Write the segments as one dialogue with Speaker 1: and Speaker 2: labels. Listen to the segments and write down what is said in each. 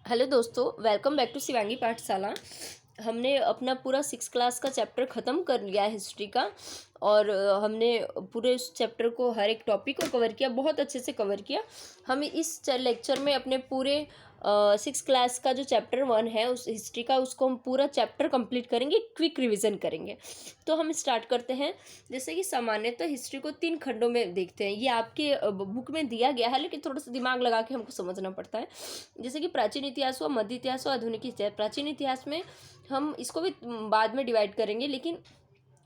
Speaker 1: Hello दोस्तों, welcome back to Shivangi पाठशाला। हमने अपना पूरा 6 क्लास का चैप्टर ख़त्म कर लिया है हिस्ट्री का। और हमने पूरे उस चैप्टर को हर एक टॉपिक को कवर किया, बहुत अच्छे से कवर किया। हम इस लेक्चर में अपने पूरे 6 क्लास का जो चैप्टर 1 है उस हिस्ट्री का, उसको हम पूरा चैप्टर कंप्लीट करेंगे, क्विक रिवीजन करेंगे। तो हम स्टार्ट करते हैं। जैसे कि सामान्यतः हिस्ट्री को 3 खंडों में देखते हैं। ये आपके बुक में दिया गया है, लेकिन थोड़ा सा दिमाग लगा के हमको समझना पड़ता है। जैसे कि प्राचीन इतिहास हुआ, मध्य इतिहास हुआ, आधुनिक इतिहास। प्राचीन इतिहास में हम इसको भी बाद में डिवाइड करेंगे, लेकिन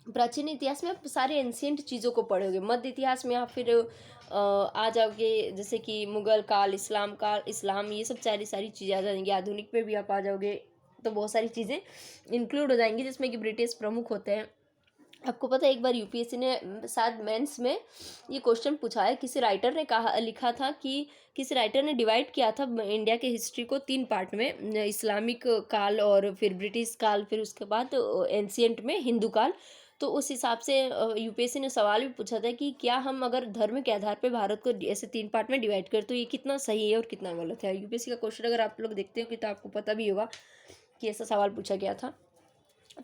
Speaker 1: प्राचीन इतिहास में आप सारे एंशियंट चीज़ों को पढ़ोगे। मध्य इतिहास में आप फिर आ जाओगे, जैसे कि मुगल काल, इस्लाम काल, इस्लाम, ये सब सारी चीज़ें आ जाएंगी। आधुनिक में भी आप आ जाओगे तो बहुत सारी चीज़ें इंक्लूड हो जाएंगी, जिसमें कि ब्रिटिश प्रमुख होते हैं। आपको पता है, एक बार यूपीएससी ने शायद मेंस में ये क्वेश्चन पूछा है। किसी राइटर ने लिखा था कि किसी राइटर ने डिवाइड किया था इंडिया के हिस्ट्री को 3 पार्ट में, इस्लामिक काल और फिर ब्रिटिश काल, फिर उसके बाद एंशियंट में हिंदू काल। तो उस हिसाब से यूपीएससी ने सवाल भी पूछा था कि क्या हम अगर धर्म के आधार पर भारत को ऐसे 3 पार्ट में डिवाइड करें तो ये कितना सही है और कितना गलत है। यूपीएससी का क्वेश्चन अगर आप लोग देखते हो कि तो आपको पता भी होगा कि ऐसा सवाल पूछा गया था।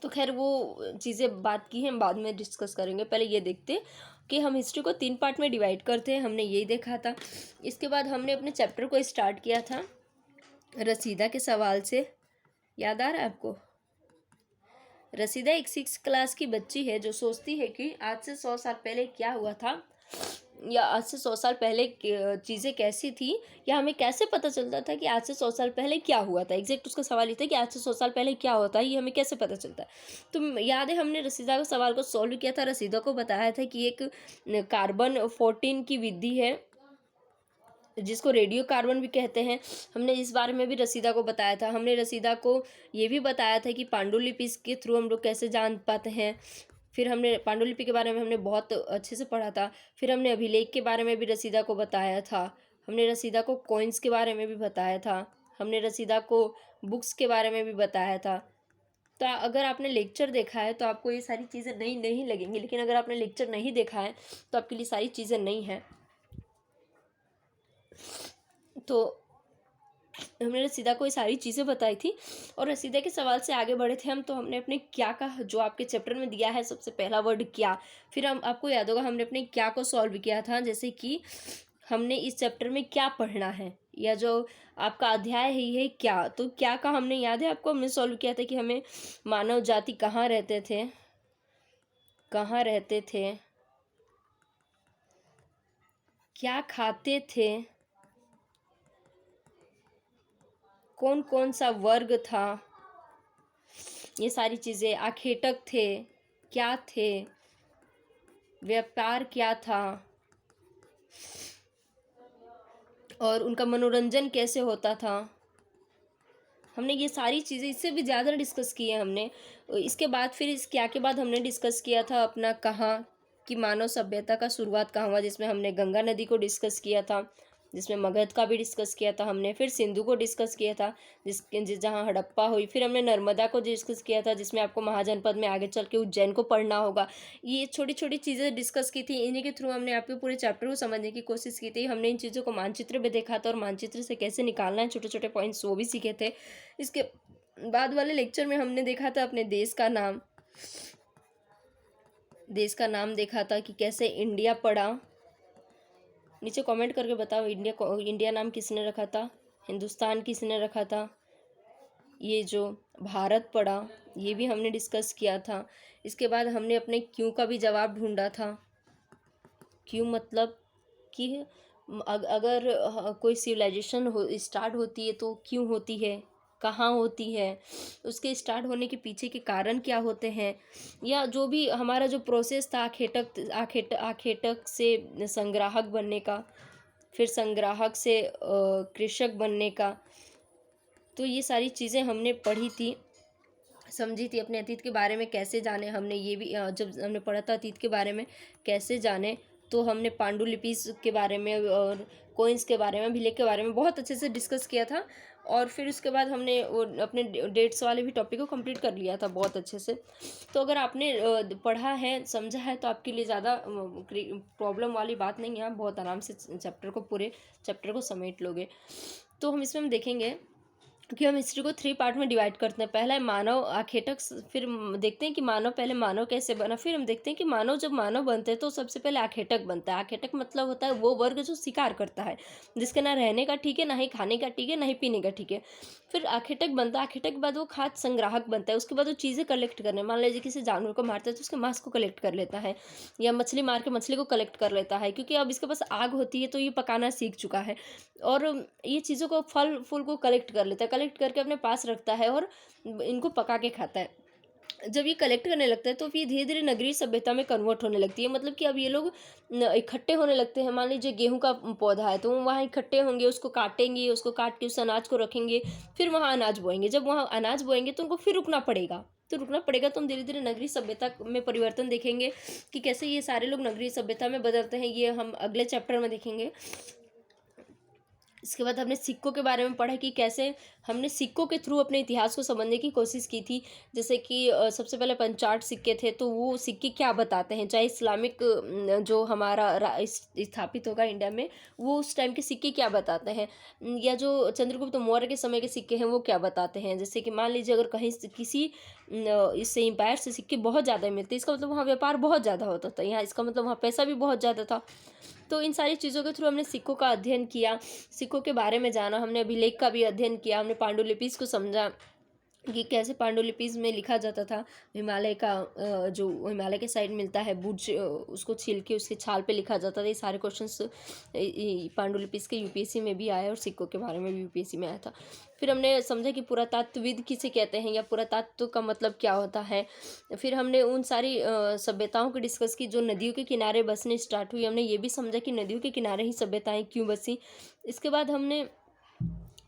Speaker 1: तो खैर वो चीज़ें बात की हैं, हम बाद में डिस्कस करेंगे। पहले ये देखते कि हम हिस्ट्री को 3 पार्ट में डिवाइड करते हैं, हमने यही देखा था। इसके बाद हमने अपने चैप्टर को स्टार्ट किया था रसीदा के सवाल से। याद आ रहा है आपको? रसीदा एक 6 क्लास की बच्ची है जो सोचती है कि आज से 100 साल पहले क्या हुआ था, या आज से 100 साल पहले चीज़ें कैसी थी, या हमें कैसे पता चलता था कि आज से 100 साल पहले क्या हुआ था। एग्जैक्ट उसका सवाल ये था कि आज से 100 साल पहले क्या होता है, ये हमें कैसे पता चलता है। तो याद है, हमने रसीदा के सवाल को सॉल्व किया था। रसीदा को बताया था कि एक कार्बन 14 की विधि है, जिसको रेडियो कार्बन भी कहते हैं। हमने इस बारे में भी रसीदा को बताया था। हमने रसीदा को ये भी बताया था कि पांडुलिपि के थ्रू हम लोग कैसे जान पाते हैं। फिर हमने पांडुलिपि के बारे में हमने बहुत अच्छे से पढ़ा था। फिर हमने अभिलेख के बारे में भी रसीदा को बताया था। हमने रसीदा को कॉइन्स के बारे में भी बताया था। हमने रसीदा को बुक्स के बारे में भी बताया था। तो अगर आपने लेक्चर देखा है तो आपको ये सारी चीज़ें नई नहीं लगेंगी, लेकिन अगर आपने लेक्चर नहीं देखा है तो आपके लिए सारी चीज़ें नई हैं। तो हमने रसीदा को ये सारी चीज़ें बताई थी। और रसीदा के सवाल से आगे बढ़े थे हम। तो हमने अपने क्या का, जो आपके चैप्टर में दिया है, सबसे पहला वर्ड क्या। फिर हम, आपको याद होगा, हमने अपने क्या को सॉल्व किया था। जैसे कि हमने इस चैप्टर में क्या पढ़ना है, या जो आपका अध्याय है ये क्या। तो क्या का हमने, याद है आपको, हमने सॉल्व किया था कि हमें मानव जाति कहाँ रहते थे, कहाँ रहते थे, क्या खाते थे, कौन कौन सा वर्ग था, ये सारी चीज़ें। आखेटक थे, क्या थे, व्यापार क्या था, और उनका मनोरंजन कैसे होता था। हमने ये सारी चीज़ें, इससे भी ज़्यादा डिस्कस की है हमने। इसके बाद फिर इस क्या के बाद हमने डिस्कस किया था अपना कहाँ कि मानव सभ्यता का शुरुआत कहाँ हुआ, जिसमें हमने गंगा नदी को डिस्कस किया था, जिसमें मगध का भी डिस्कस किया था हमने। फिर सिंधु को डिस्कस किया था, जहाँ हड़प्पा हुई। फिर हमने नर्मदा को डिस्कस किया था, जिसमें आपको महाजनपद में आगे चल के उज्जैन को पढ़ना होगा। ये छोटी छोटी चीज़ें डिस्कस की थी। इन्हीं के थ्रू हमने आपके पूरे चैप्टर को समझने की कोशिश की थी। हमने इन चीज़ों को मानचित्र में देखा था, और मानचित्र से कैसे निकालना है छोटे छोटे पॉइंट्स, वो भी सीखे थे। इसके बाद वाले लेक्चर में हमने देखा था अपने देश का नाम, देखा था कि कैसे इंडिया पड़ा। नीचे कमेंट करके बताओ, इंडिया नाम किसने रखा था, हिंदुस्तान किसने रखा था। ये जो भारत पड़ा, ये भी हमने डिस्कस किया था। इसके बाद हमने अपने क्यों का भी जवाब ढूंढा था। क्यों मतलब कि अगर कोई सिविलाइजेशन स्टार्ट होती है तो क्यों होती है, कहाँ होती है, उसके स्टार्ट होने के पीछे के कारण क्या होते हैं, या जो भी हमारा जो प्रोसेस था आखेटक से संग्राहक बनने का, फिर संग्राहक से कृषक बनने का। तो ये सारी चीज़ें हमने पढ़ी थी, समझी थी। अपने अतीत के बारे में कैसे जाने, हमने ये भी जब हमने पढ़ा था अतीत के बारे में कैसे जाने, तो हमने पांडुलिपि के बारे में और कोइंस के बारे में, अभिलेख के बारे में बहुत अच्छे से डिस्कस किया था। और फिर उसके बाद हमने वो अपने डेट्स वाले भी टॉपिक को कंप्लीट कर लिया था बहुत अच्छे से। तो अगर आपने पढ़ा है, समझा है, तो आपके लिए ज़्यादा प्रॉब्लम वाली बात नहीं है। आप बहुत आराम से पूरे चैप्टर को समेट लोगे। तो हम इसमें देखेंगे कि हम हिस्ट्री को 3 पार्ट में डिवाइड करते हैं। पहला है मानव आखेटक, फिर देखते हैं कि मानव, पहले मानव कैसे बना, फिर हम देखते हैं कि मानव जब मानव बनते हैं तो सबसे पहले आखेटक बनता है। आखेटक मतलब होता है वो वर्ग जो शिकार करता है, जिसके ना रहने का ठीक है, ना ही खाने का ठीक है, ना ही पीने का ठीक है। फिर आखेटक बनता है, आखेटक के बाद वो खाद्य संग्राहक बनता है। उसके बाद वो चीज़ें कलेक्ट करने, मान लीजिए किसी जानवर को मारता है तो उसके मांस को कलेक्ट कर लेता है, या मछली मार के मछली को कलेक्ट कर लेता है, क्योंकि अब इसके पास आग होती है तो ये पकाना सीख चुका है। और ये चीज़ों को, फल फूल को कलेक्ट कर लेता है, कलेक्ट करके अपने पास रखता है और इनको पका के खाता है। जब ये कलेक्ट करने लगता है तो फिर धीरे धीरे नगरीय सभ्यता में कन्वर्ट होने लगती है। मतलब कि अब ये लोग इकट्ठे होने लगते हैं। मान लीजिए गेहूं का पौधा है तो वो वहाँ इकट्ठे होंगे, उसको काटेंगे, उसको काट के उस अनाज को रखेंगे, फिर वहाँ अनाज बोएंगे। जब वहाँ अनाज बोएंगे तो उनको फिर रुकना पड़ेगा, तो रुकना पड़ेगा तो हम धीरे धीरे नगरीय सभ्यता में परिवर्तन देखेंगे कि कैसे ये सारे लोग नगरीय सभ्यता में बदलते हैं। ये हम अगले चैप्टर में देखेंगे। इसके बाद हमने सिक्कों के बारे में पढ़ा कि कैसे हमने सिक्कों के थ्रू अपने इतिहास को समझने की कोशिश की थी। जैसे कि सबसे पहले पंचाट सिक्के थे, तो वो सिक्के क्या बताते हैं, चाहे इस्लामिक जो हमारा स्थापित होगा इंडिया में, वो उस टाइम के सिक्के क्या बताते हैं, या जो चंद्रगुप्त मौर्य के समय के सिक्के हैं वो क्या बताते हैं। जैसे कि मान लीजिए अगर कहीं किसी इससे एम्पायर से सिक्के बहुत ज़्यादा मिलते, इसका मतलब वहाँ व्यापार बहुत ज़्यादा होता था, यहाँ इसका मतलब वहाँ पैसा भी बहुत ज़्यादा था। तो इन सारी चीज़ों के थ्रू हमने सिक्कों का अध्ययन किया, सिक्कों के बारे में जाना, हमने अभिलेख का भी अध्ययन किया, हमने पांडुलिपिस को समझा कि कैसे पांडुलिपिस में लिखा जाता था। हिमालय का जो हिमालय के साइड मिलता है बुर्ज, उसको छील के उसके छाल पे लिखा जाता था। ये सारे क्वेश्चंस पांडुलिपिस के यूपीएससी में भी आए और सिक्कों के बारे में भी यूपीएससी में आया था। फिर हमने समझा कि पुरातत्वविद किसे कहते हैं, या पुरातत्व का मतलब क्या होता है। फिर हमने उन सारी सभ्यताओं को डिस्कस की जो नदियों के किनारे बसने स्टार्ट हुई। हमने ये भी समझा कि नदियों के किनारे ही सभ्यताएं क्यों बसी। इसके बाद हमने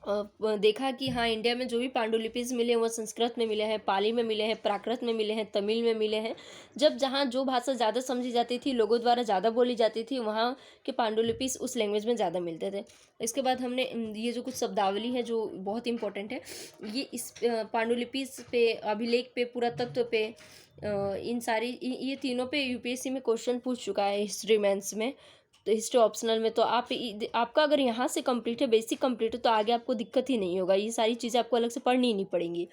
Speaker 1: देखा कि हाँ, इंडिया में जो भी पांडुलिपिस मिले हैं वो संस्कृत में मिले हैं, पाली में मिले हैं, प्राकृत में मिले हैं, तमिल में मिले हैं। जब जहाँ जो भाषा ज़्यादा समझी जाती थी, लोगों द्वारा ज़्यादा बोली जाती थी, वहाँ के पांडुलिपिस उस लैंग्वेज में ज़्यादा मिलते थे। इसके बाद हमने ये जो कुछ शब्दावली है जो बहुत इंपॉर्टेंट है, ये इस पांडुलिपिस पे, अभिलेख पे, पुरातत्व पे, इन सारी ये तीनों पे यूपीएससी में क्वेश्चन पूछ चुका है हिस्ट्री मेंस में। तो हिस्ट्री ऑप्शनल में तो आपका अगर यहाँ से कंप्लीट है, बेसिक कंप्लीट है, तो आगे आपको दिक्कत ही नहीं होगा, ये सारी चीज़ें आपको अलग से पढ़नी ही नहीं पड़ेंगी।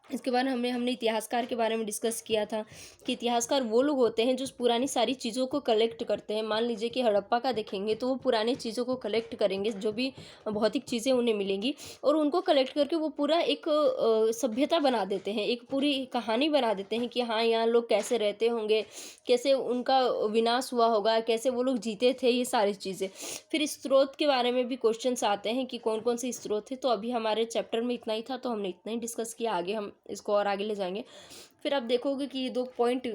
Speaker 1: इसके बाद हमने इतिहासकार के बारे में डिस्कस किया था कि इतिहासकार वो लोग होते हैं जो पुरानी सारी चीज़ों को कलेक्ट करते हैं। मान लीजिए कि हड़प्पा का देखेंगे तो वो पुरानी चीज़ों को कलेक्ट करेंगे, जो भी भौतिक चीज़ें उन्हें मिलेंगी, और उनको कलेक्ट करके वो पूरा एक सभ्यता बना देते हैं, एक पूरी कहानी बना देते हैं कि हाँ, यहाँ लोग कैसे रहते होंगे, कैसे उनका विनाश हुआ होगा, कैसे वो लोग जीते थे, ये सारी चीज़ें। फिर स्रोत के बारे में भी क्वेश्चंस आते हैं कि कौन कौन से स्रोत थे। तो अभी हमारे चैप्टर में इतना ही था, तो हमने इतना ही डिस्कस किया, आगे हम इसको और आगे ले जाएंगे। फिर आप देखोगे कि ये 2 पॉइंट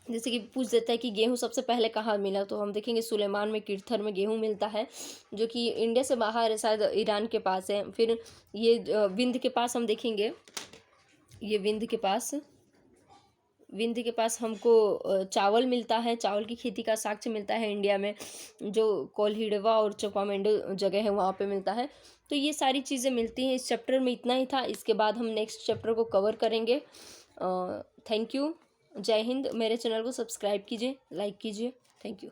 Speaker 1: जैसे कि पूछ देता है कि गेहूँ सबसे पहले कहाँ मिला, तो हम देखेंगे सुलेमान में, कीर्थर में गेहूँ मिलता है, जो कि इंडिया से बाहर है, शायद ईरान के पास है। फिर ये विंध्य के पास हम देखेंगे, ये विंध्य के पास हमको चावल मिलता है, चावल की खेती का साक्ष्य मिलता है इंडिया में, जो कोल्हिड़वा और चोपामेंडो जगह है वहाँ पे मिलता है। तो ये सारी चीज़ें मिलती हैं। इस चैप्टर में इतना ही था, इसके बाद हम नेक्स्ट चैप्टर को कवर करेंगे। थैंक यू, जय हिंद। मेरे चैनल को सब्सक्राइब कीजिए, लाइक कीजिए। Thank you.